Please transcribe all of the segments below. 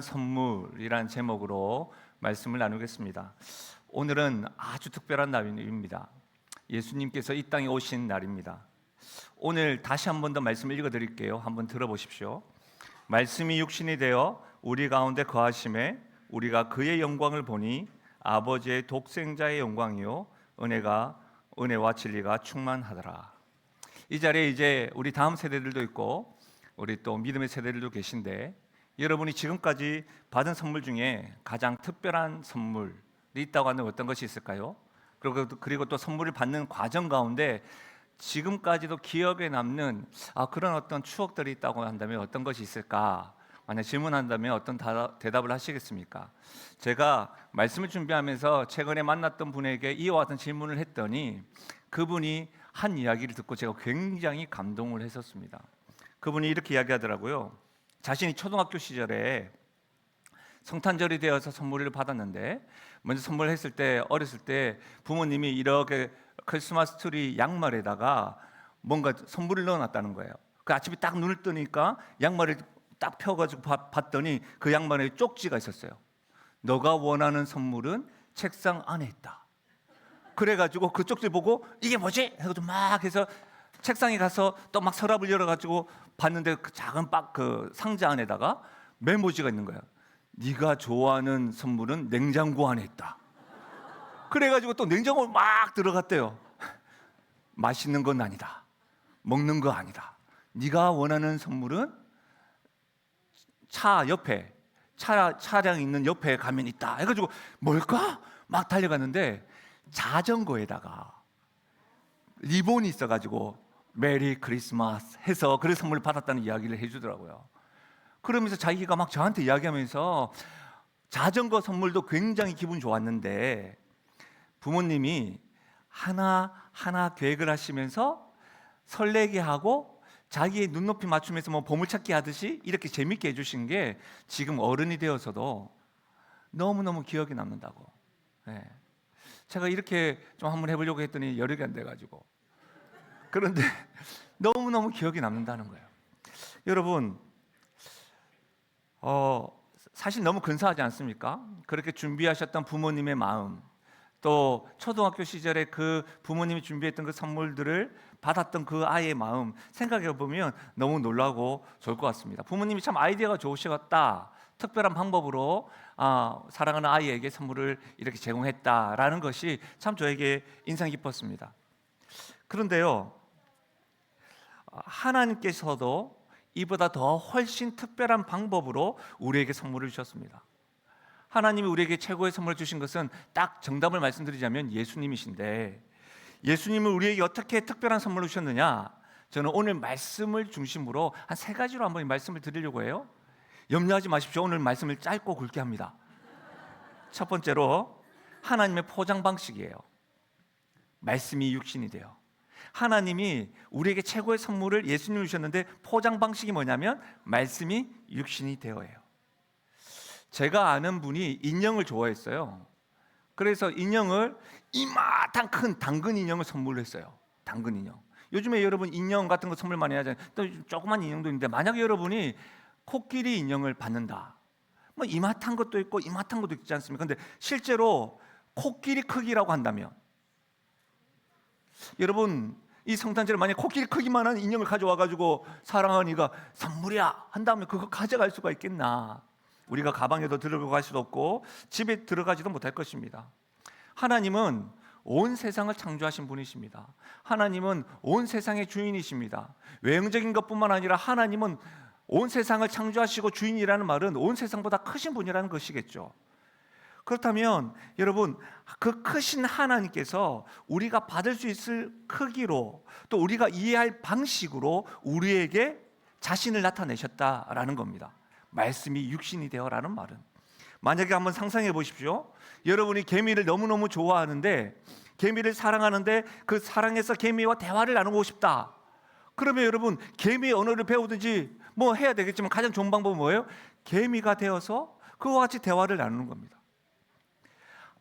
선물이란 제목으로 말씀을 나누겠습니다. 오늘은 아주 특별한 날입니다. 예수님께서 이 땅에 오신 날입니다. 오늘 다시 한 번 더 말씀을 읽어드릴게요. 한번 들어보십시오. 말씀이 육신이 되어 우리 가운데 거하심에 우리가 그의 영광을 보니 아버지의 독생자의 영광이요 은혜와 진리가 충만하더라. 이 자리에 이제 우리 다음 세대들도 있고 우리 또 믿음의 세대들도 계신데, 여러분이 지금까지 받은 선물 중에 가장 특별한 선물이 있다고 하면 어떤 것이 있을까요? 그리고 또 선물을 받는 과정 가운데 지금까지도 기억에 남는 그런 어떤 추억들이 있다고 한다면 어떤 것이 있을까? 만약 질문한다면 어떤 대답을 하시겠습니까? 제가 말씀을 준비하면서 최근에 만났던 분에게 이와 같은 질문을 했더니 그분이 한 이야기를 듣고 제가 굉장히 감동을 했었습니다. 그분이 이렇게 이야기하더라고요. 자신이 초등학교 시절에 성탄절이 되어서 선물을 받았는데, 먼저 선물했을 때 어렸을 때 부모님이 이렇게 크리스마스 트리 양말에다가 뭔가 선물을 넣어놨다는 거예요. 그 아침에 딱 눈을 뜨니까 양말을 딱 펴가지고 봤더니 그 양말에 쪽지가 있었어요. 너가 원하는 선물은 책상 안에 있다. 그래가지고 그 쪽지 보고 이게 뭐지? 해가지고 막 해서 책상에 가서 또 막 서랍을 열어가지고 봤는데 그 작은 그 상자 안에다가 메모지가 있는 거야. 네가 좋아하는 선물은 냉장고 안에 있다. 그래가지고 또 냉장고에 막 들어갔대요. 맛있는 건 아니다. 먹는 거 아니다. 네가 원하는 선물은 차량 있는 옆에 가면 있다. 해가지고 뭘까? 막 달려갔는데 자전거에다가 리본이 있어가지고 메리 크리스마스 해서 그래서 선물을 받았다는 이야기를 해주더라고요. 그러면서 자기가 막 저한테 이야기하면서 자전거 선물도 굉장히 기분 좋았는데 부모님이 하나하나 계획을 하시면서 설레게 하고 자기의 눈높이 맞추면서 뭐 보물찾기 하듯이 이렇게 재밌게 해주신 게 지금 어른이 되어서도 너무너무 기억에 남는다고. 네. 제가 이렇게 좀 한번 해보려고 했더니 여력이 안 돼가지고, 그런데 너무너무 기억이 남는다는 거예요. 여러분, 사실 너무 근사하지 않습니까? 그렇게 준비하셨던 부모님의 마음, 또 초등학교 시절에 그 부모님이 준비했던 그 선물들을 받았던 그 아이의 마음 생각해 보면 너무 놀라고 좋을 것 같습니다. 부모님이 참 아이디어가 좋으시겠다. 특별한 방법으로 사랑하는 아이에게 선물을 이렇게 제공했다라는 것이 참 저에게 인상 깊었습니다. 그런데요, 하나님께서도 이보다 더 훨씬 특별한 방법으로 우리에게 선물을 주셨습니다. 하나님이 우리에게 최고의 선물을 주신 것은 딱 정답을 말씀드리자면 예수님이신데, 예수님을 우리에게 어떻게 특별한 선물을 주셨느냐? 저는 오늘 말씀을 중심으로 한 3가지로 한번 말씀을 드리려고 해요. 염려하지 마십시오. 오늘 말씀을 짧고 굵게 합니다. 첫 번째로 하나님의 포장 방식이에요. 말씀이 육신이 돼요. 하나님이 우리에게 최고의 선물을 예수님을 주셨는데 포장 방식이 뭐냐면 말씀이 육신이 되어예요. 제가 아는 분이 인형을 좋아했어요. 그래서 인형을 이마탄 큰 당근 인형을 선물로 했어요. 당근 인형. 요즘에 여러분 인형 같은 거 선물 많이 하잖아요. 또 조그만 인형도 있는데, 만약에 여러분이 코끼리 인형을 받는다, 뭐 이마탄 것도 있고 이마탄 것도 있지 않습니까? 근데 실제로 코끼리 크기라고 한다면, 여러분 이 성탄절에 만약 코끼리 크기만한 인형을 가져와가지고 사랑하니가 선물이야 한다면 그거 가져갈 수가 있겠나? 우리가 가방에도 들고 갈 수도 없고 집에 들어가지도 못할 것입니다. 하나님은 온 세상을 창조하신 분이십니다. 하나님은 온 세상의 주인이십니다. 외형적인 것뿐만 아니라 하나님은 온 세상을 창조하시고 주인이라는 말은 온 세상보다 크신 분이라는 것이겠죠. 그렇다면 여러분, 그 크신 하나님께서 우리가 받을 수 있을 크기로, 또 우리가 이해할 방식으로 우리에게 자신을 나타내셨다라는 겁니다. 말씀이 육신이 되어라는 말은, 만약에 한번 상상해 보십시오. 여러분이 개미를 너무너무 좋아하는데, 개미를 사랑하는데 그 사랑해서 개미와 대화를 나누고 싶다. 그러면 여러분 개미의 언어를 배우든지 뭐 해야 되겠지만 가장 좋은 방법은 뭐예요? 개미가 되어서 그와 같이 대화를 나누는 겁니다.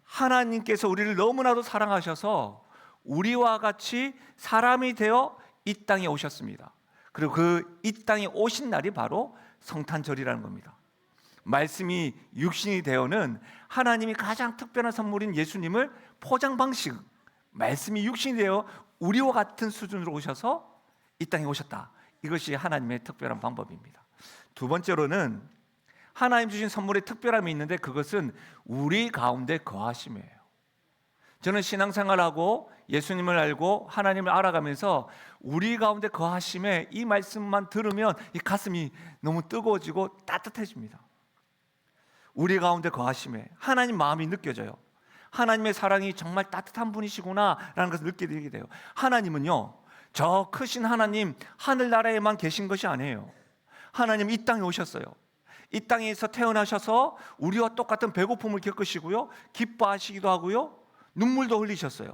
하나님께서 우리를 너무나도 사랑하셔서 우리와 같이 사람이 되어 이 땅에 오셨습니다. 그리고 그 이 땅에 오신 날이 바로 성탄절이라는 겁니다. 말씀이 육신이 되어는 하나님이 가장 특별한 선물인 예수님을 포장 방식, 말씀이 육신이 되어 우리와 같은 수준으로 오셔서 이 땅에 오셨다. 이것이 하나님의 특별한 방법입니다. 두 번째로는 하나님 주신 선물의 특별함이 있는데 그것은 우리 가운데 거하심이에요. 저는 신앙생활하고 예수님을 알고 하나님을 알아가면서 우리 가운데 거하심에 이 말씀만 들으면 이 가슴이 너무 뜨거워지고 따뜻해집니다. 우리 가운데 거하심에 하나님 마음이 느껴져요. 하나님의 사랑이 정말 따뜻한 분이시구나라는 것을 느끼게 돼요. 하나님은요, 저 크신 하나님 하늘나라에만 계신 것이 아니에요. 하나님 이 땅에 오셨어요. 이 땅에서 태어나셔서 우리와 똑같은 배고픔을 겪으시고요, 기뻐하시기도 하고요, 눈물도 흘리셨어요.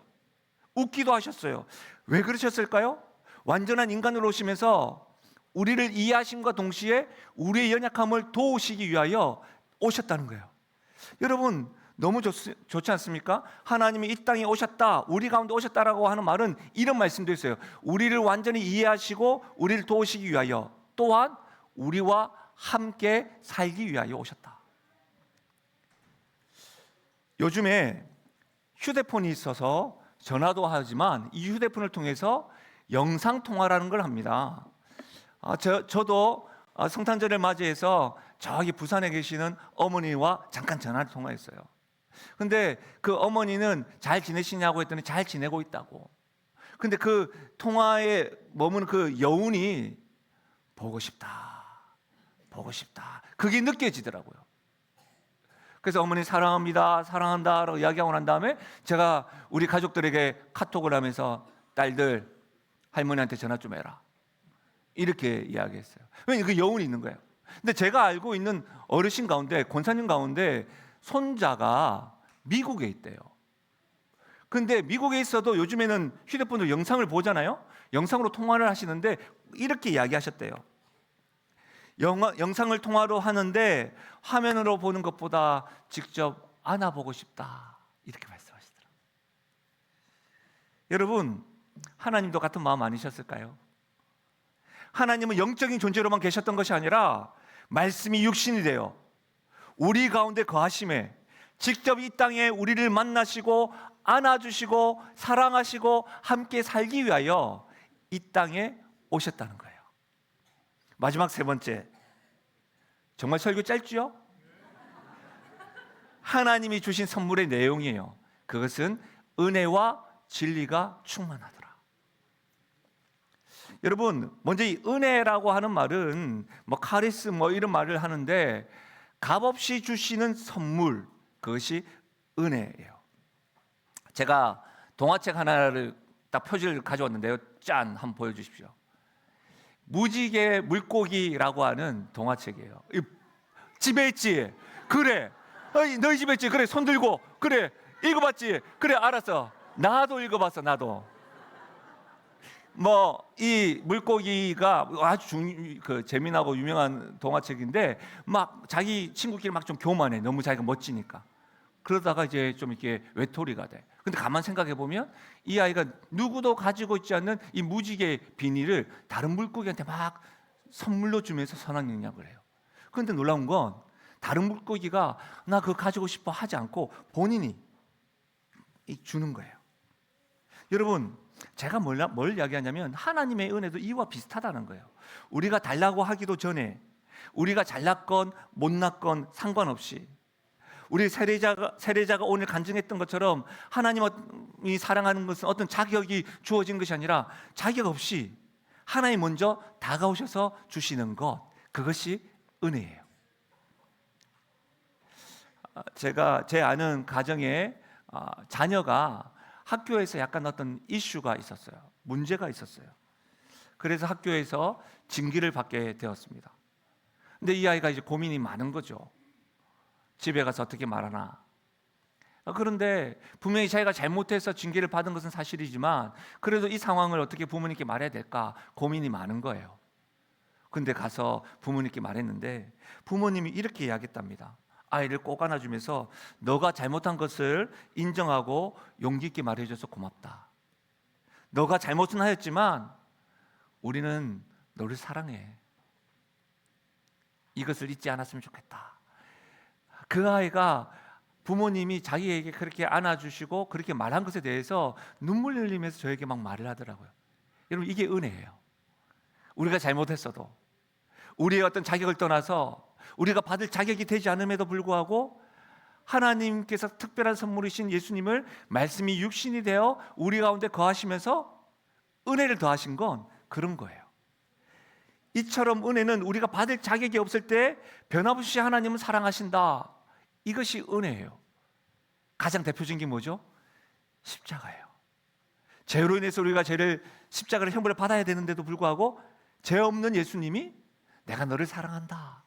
웃기도 하셨어요. 왜 그러셨을까요? 완전한 인간으로 오시면서 우리를 이해하심과 동시에 우리의 연약함을 도우시기 위하여 오셨다는 거예요. 여러분, 너무 좋지 않습니까? 하나님이 이 땅에 오셨다, 우리 가운데 오셨다라고 하는 말은 이런 말씀도 있어요. 우리를 완전히 이해하시고 우리를 도우시기 위하여, 또한 우리와 함께 살기 위하여 오셨다. 요즘에 휴대폰이 있어서 전화도 하지만 이 휴대폰을 통해서 영상통화라는 걸 합니다. 저도 성탄절을 맞이해서 저기 부산에 계시는 어머니와 잠깐 전화를 통화했어요. 근데 그 어머니는 잘 지내시냐고 했더니 잘 지내고 있다고. 근데 그 통화에 머무는 그 여운이 보고 싶다, 보고 싶다, 그게 느껴지더라고요. 그래서 어머니 사랑합니다, 사랑한다라고 이야기하고 난 다음에 제가 우리 가족들에게 카톡을 하면서 딸들 할머니한테 전화 좀 해라, 이렇게 이야기했어요. 왜냐면 그 여운이 있는 거예요. 근데 제가 알고 있는 어르신 가운데, 권사님 가운데 손자가 미국에 있대요. 근데 미국에 있어도 요즘에는 휴대폰으로 영상을 보잖아요. 영상으로 통화를 하시는데 이렇게 이야기하셨대요. 영상을 통화로 하는데 화면으로 보는 것보다 직접 안아보고 싶다, 이렇게 말씀하시더라고요. 여러분, 하나님도 같은 마음 아니셨을까요? 하나님은 영적인 존재로만 계셨던 것이 아니라 말씀이 육신이 되어 우리 가운데 거하심에 직접 이 땅에 우리를 만나시고 안아주시고 사랑하시고 함께 살기 위하여 이 땅에 오셨다는 거예요. 마지막 세 번째, 정말 설교 짧지요? 하나님이 주신 선물의 내용이에요. 그것은 은혜와 진리가 충만하더라. 여러분, 먼저 이 은혜라고 하는 말은 카리스 이런 말을 하는데 값없이 주시는 선물, 그것이 은혜예요. 제가 동화책 하나를 딱 표지를 가져왔는데요. 짠, 한번 보여주십시오. 무지개 물고기라고 하는 동화책이에요. 집에 있지? 그래. 너희 집에 있지? 그래, 손 들고. 그래, 읽어봤지? 그래, 알았어. 나도 읽어봤어, 나도. 이 물고기가 아주 재미나고 유명한 동화책인데 막 자기 친구끼리 막 좀 교만해. 너무 자기가 멋지니까. 그러다가 이제 좀 이렇게 외톨이가 돼. 근데 가만 생각해 보면 이 아이가 누구도 가지고 있지 않는 이 무지개 비닐을 다른 물고기한테 막 선물로 주면서 선한 영향을 해요. 그런데 놀라운 건 다른 물고기가 나 그거 가지고 싶어 하지 않고 본인이 주는 거예요. 여러분, 제가 뭘 이야기하냐면 하나님의 은혜도 이와 비슷하다는 거예요. 우리가 달라고 하기도 전에, 우리가 잘났건 못났건 상관없이, 우리 세례자가 오늘 간증했던 것처럼 하나님이 사랑하는 것은 어떤 자격이 주어진 것이 아니라 자격 없이 하나님 먼저 다가오셔서 주시는 것, 그것이 은혜예요. 제가 제 아는 가정에 자녀가 학교에서 약간 어떤 이슈가 있었어요. 문제가 있었어요. 그래서 학교에서 징계를 받게 되었습니다. 근데 이 아이가 이제 고민이 많은 거죠. 집에 가서 어떻게 말하나. 그런데 분명히 자기가 잘못해서 징계를 받은 것은 사실이지만 그래도 이 상황을 어떻게 부모님께 말해야 될까 고민이 많은 거예요. 근데 가서 부모님께 말했는데 부모님이 이렇게 이야기했답니다. 아이를 꼭 안아주면서 너가 잘못한 것을 인정하고 용기 있게 말해줘서 고맙다. 너가 잘못은 하였지만 우리는 너를 사랑해. 이것을 잊지 않았으면 좋겠다. 그 아이가 부모님이 자기에게 그렇게 안아주시고 그렇게 말한 것에 대해서 눈물 흘리면서 저에게 막 말을 하더라고요. 여러분, 이게 은혜예요. 우리가 잘못했어도, 우리의 어떤 자격을 떠나서 우리가 받을 자격이 되지 않음에도 불구하고 하나님께서 특별한 선물이신 예수님을, 말씀이 육신이 되어 우리 가운데 거하시면서 은혜를 더하신 건 그런 거예요. 이처럼 은혜는 우리가 받을 자격이 없을 때 변함없이 하나님은 사랑하신다. 이것이 은혜예요. 가장 대표적인 게 뭐죠? 십자가예요. 죄로 인해서 우리가 십자가를 형벌을 받아야 되는데도 불구하고 죄 없는 예수님이 내가 너를 사랑한다.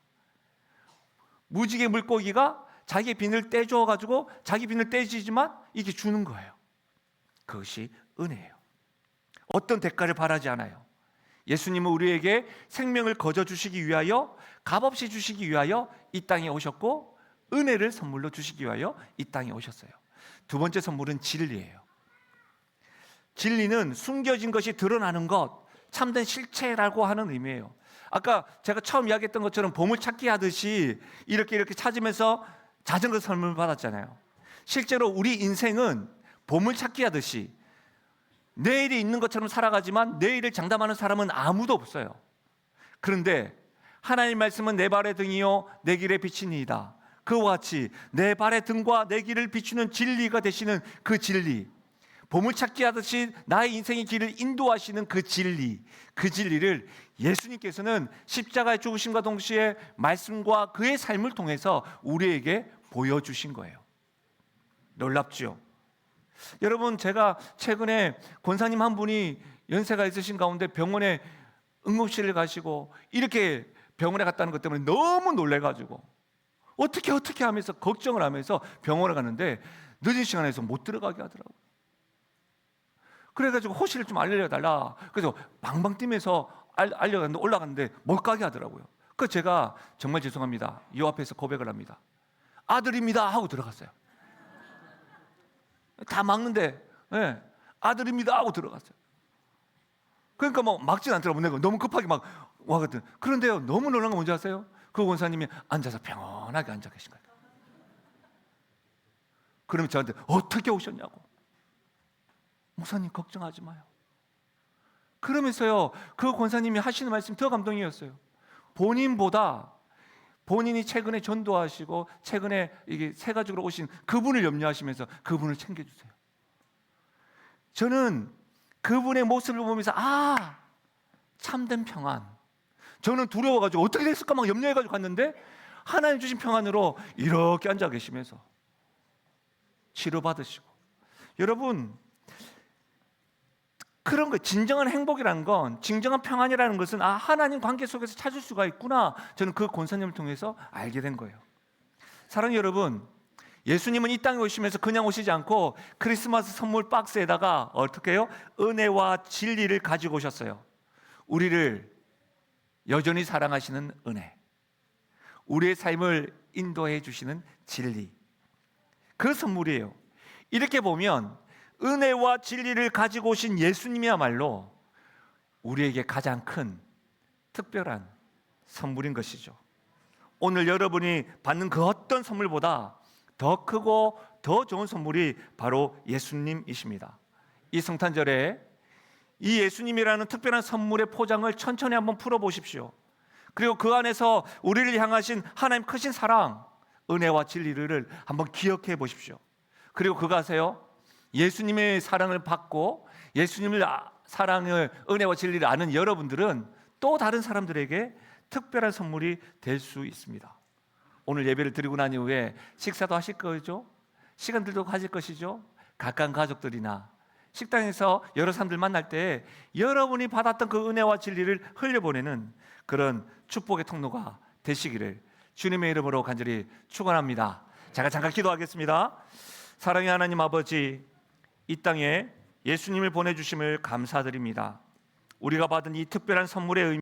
무지개 물고기가 자기 비늘 떼줘가지고 자기 비늘 떼지지만 이게 주는 거예요. 그것이 은혜예요. 어떤 대가를 바라지 않아요. 예수님은 우리에게 생명을 거저 주시기 위하여, 값없이 주시기 위하여 이 땅에 오셨고 은혜를 선물로 주시기 위하여 이 땅에 오셨어요. 두 번째 선물은 진리예요. 진리는 숨겨진 것이 드러나는 것, 참된 실체라고 하는 의미예요. 아까 제가 처음 이야기했던 것처럼 보물찾기 하듯이 이렇게 찾으면서 자전거 선물을 받았잖아요. 실제로 우리 인생은 보물찾기 하듯이 내일이 있는 것처럼 살아가지만 내일을 장담하는 사람은 아무도 없어요. 그런데 하나님의 말씀은 내 발의 등이요 내 길의 빛이니이다. 그와 같이 내 발의 등과 내 길을 비추는 진리가 되시는 그 진리, 보물찾기 하듯이 나의 인생의 길을 인도하시는 그 진리를 예수님께서는 십자가의 죽으심과 동시에 말씀과 그의 삶을 통해서 우리에게 보여주신 거예요. 놀랍지요? 여러분, 제가 최근에 권사님 한 분이 연세가 있으신 가운데 병원에 응급실을 가시고 이렇게 병원에 갔다는 것 때문에 너무 놀래가지고 어떻게 하면서 걱정을 하면서 병원에 갔는데 늦은 시간에서 못 들어가게 하더라고요. 그래가지고 호실을 좀 알려달라. 그래서 방방 뛰면서 알려갔는데 올라갔는데 못 가게 하더라고요. 그래서 제가 정말 죄송합니다. 이 앞에서 고백을 합니다. 아들입니다 하고 들어갔어요. 다 막는데 아들입니다 하고 들어갔어요. 그러니까 뭐 막진 않더라고요. 내가 너무 급하게 막 와거든. 그런데요, 너무 놀란 건 뭔지 아세요? 그 원사님이 앉아서 평온하게 앉아 계신 거예요. 그러면 저한테 어떻게 오셨냐고. 목사님 걱정하지 마요. 그러면서요, 그 권사님이 하시는 말씀이 더 감동이었어요. 본인보다 본인이 최근에 전도하시고 최근에 이게 새 가족으로 오신 그분을 염려하시면서 그분을 챙겨주세요. 저는 그분의 모습을 보면서 참된 평안. 저는 두려워가지고 어떻게 됐을까 막 염려해가지고 갔는데 하나님 주신 평안으로 이렇게 앉아 계시면서 치료받으시고. 여러분, 그런 거, 진정한 행복이라는 건, 진정한 평안이라는 것은 하나님 관계 속에서 찾을 수가 있구나. 저는 그 권사님을 통해서 알게 된 거예요. 사랑하는 여러분, 예수님은 이 땅에 오시면서 그냥 오시지 않고 크리스마스 선물 박스에다가 어떻게 해요? 은혜와 진리를 가지고 오셨어요. 우리를 여전히 사랑하시는 은혜, 우리의 삶을 인도해 주시는 진리, 그 선물이에요. 이렇게 보면 은혜와 진리를 가지고 오신 예수님이야말로 우리에게 가장 큰 특별한 선물인 것이죠. 오늘 여러분이 받는 그 어떤 선물보다 더 크고 더 좋은 선물이 바로 예수님이십니다. 이 성탄절에 이 예수님이라는 특별한 선물의 포장을 천천히 한번 풀어보십시오. 그리고 그 안에서 우리를 향하신 하나님 크신 사랑, 은혜와 진리를 한번 기억해 보십시오. 그리고 그거 아세요? 예수님의 사랑을 받고 예수님을 사랑을, 은혜와 진리를 아는 여러분들은 또 다른 사람들에게 특별한 선물이 될 수 있습니다. 오늘 예배를 드리고 난 이후에 식사도 하실 거죠? 시간들도 가질 것이죠? 가까운 가족들이나 식당에서 여러 사람들 만날 때 여러분이 받았던 그 은혜와 진리를 흘려보내는 그런 축복의 통로가 되시기를 주님의 이름으로 간절히 축원합니다. 제가 잠깐 기도하겠습니다. 사랑의 하나님 아버지, 이 땅에 예수님을 보내주심을 감사드립니다. 우리가 받은 이 특별한 선물의 의미,